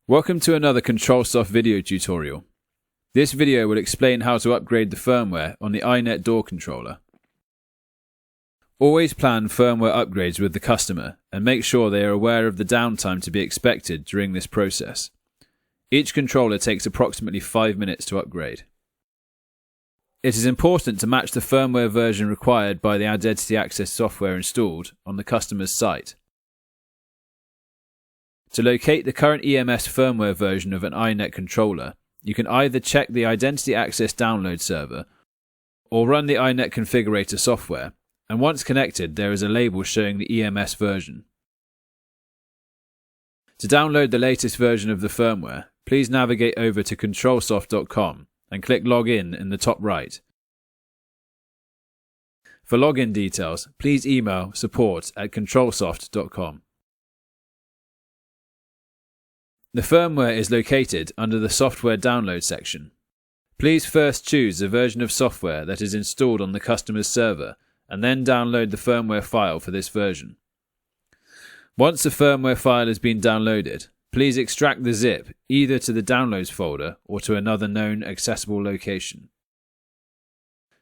Welcome to another Controlsoft video tutorial. This video will explain how to upgrade the firmware on the iNet door controller. Always plan firmware upgrades with the customer and make sure they are aware of the downtime to be expected during this process. Each controller takes approximately 5 minutes to upgrade. It is important to match the firmware version required by the identity access software installed on the customer's site. To locate the current EMS firmware version of an iNet controller, you can either check the Identity Access download server or run the iNet configurator software, and once connected there is a label showing the EMS version. To download the latest version of the firmware, please navigate over to Controlsoft.com and click Login in the top right. For login details, please email support@controlsoft.com. The firmware is located under the Software Download section. Please first choose the version of software that is installed on the customer's server and then download the firmware file for this version. Once the firmware file has been downloaded, please extract the zip either to the Downloads folder or to another known accessible location.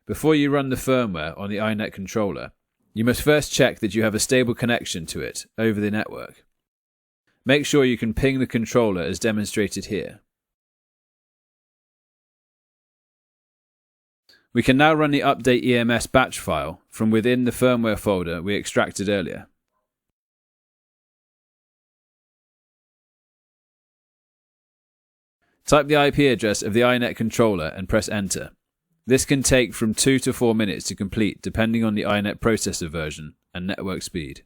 Before you run the firmware on the iNet controller, you must first check that you have a stable connection to it over the network. Make sure you can ping the controller as demonstrated here. We can now run the update EMS batch file from within the firmware folder we extracted earlier. Type the IP address of the iNet controller and press enter. This can take from 2 to 4 minutes to complete depending on the iNet processor version and network speed.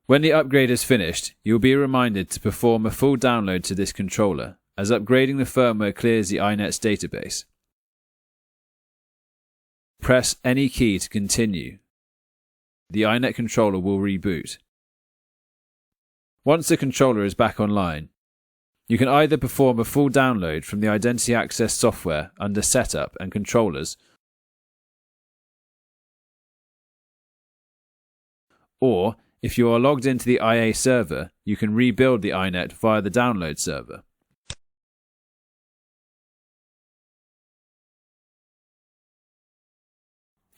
When the upgrade is finished, you will be reminded to perform a full download to this controller, as upgrading the firmware clears the iNet's database. Press any key to continue. The iNet controller will reboot. Once the controller is back online, you can either perform a full download from the Identity Access software under Setup and Controllers, or if you are logged into the IA server, you can rebuild the iNet via the download server.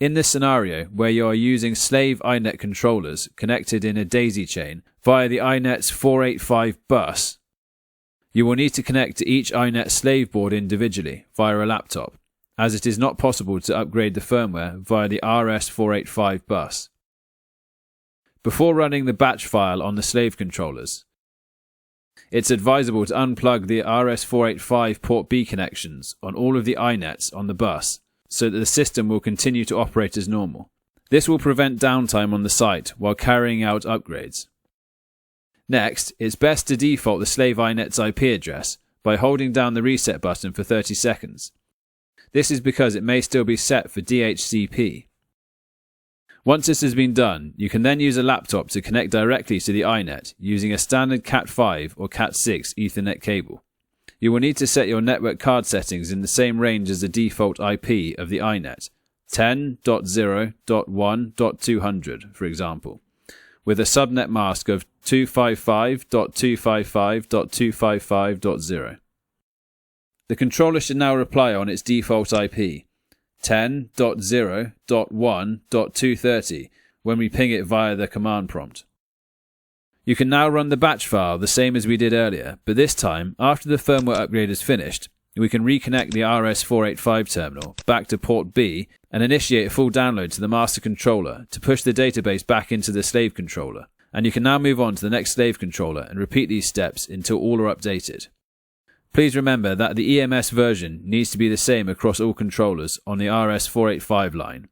In this scenario, where you are using slave iNet controllers connected in a daisy chain via the iNet's 485 bus, you will need to connect to each iNet slave board individually via a laptop, as it is not possible to upgrade the firmware via the RS485 bus. Before running the batch file on the slave controllers, it's advisable to unplug the RS485 port B connections on all of the iNets on the bus so that the system will continue to operate as normal. This will prevent downtime on the site while carrying out upgrades. Next, it's best to default the slave iNet's IP address by holding down the reset button for 30 seconds. This is because it may still be set for DHCP. Once this has been done, you can then use a laptop to connect directly to the iNet using a standard Cat5 or Cat6 Ethernet cable. You will need to set your network card settings in the same range as the default IP of the iNet, 10.0.1.200 for example, with a subnet mask of 255.255.255.0. The controller should now reply on its default IP, 10.0.1.230 when we ping it via the command prompt. You can now run the batch file the same as we did earlier, but this time, after the firmware upgrade is finished, we can reconnect the RS485 terminal back to port B and initiate a full download to the master controller to push the database back into the slave controller. And you can now move on to the next slave controller and repeat these steps until all are updated. Please remember that the EMS version needs to be the same across all controllers on the RS485 line.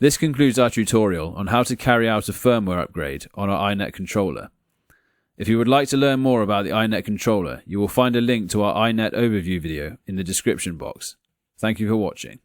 This concludes our tutorial on how to carry out a firmware upgrade on our iNet controller. If you would like to learn more about the iNet controller, you will find a link to our iNet overview video in the description box. Thank you for watching.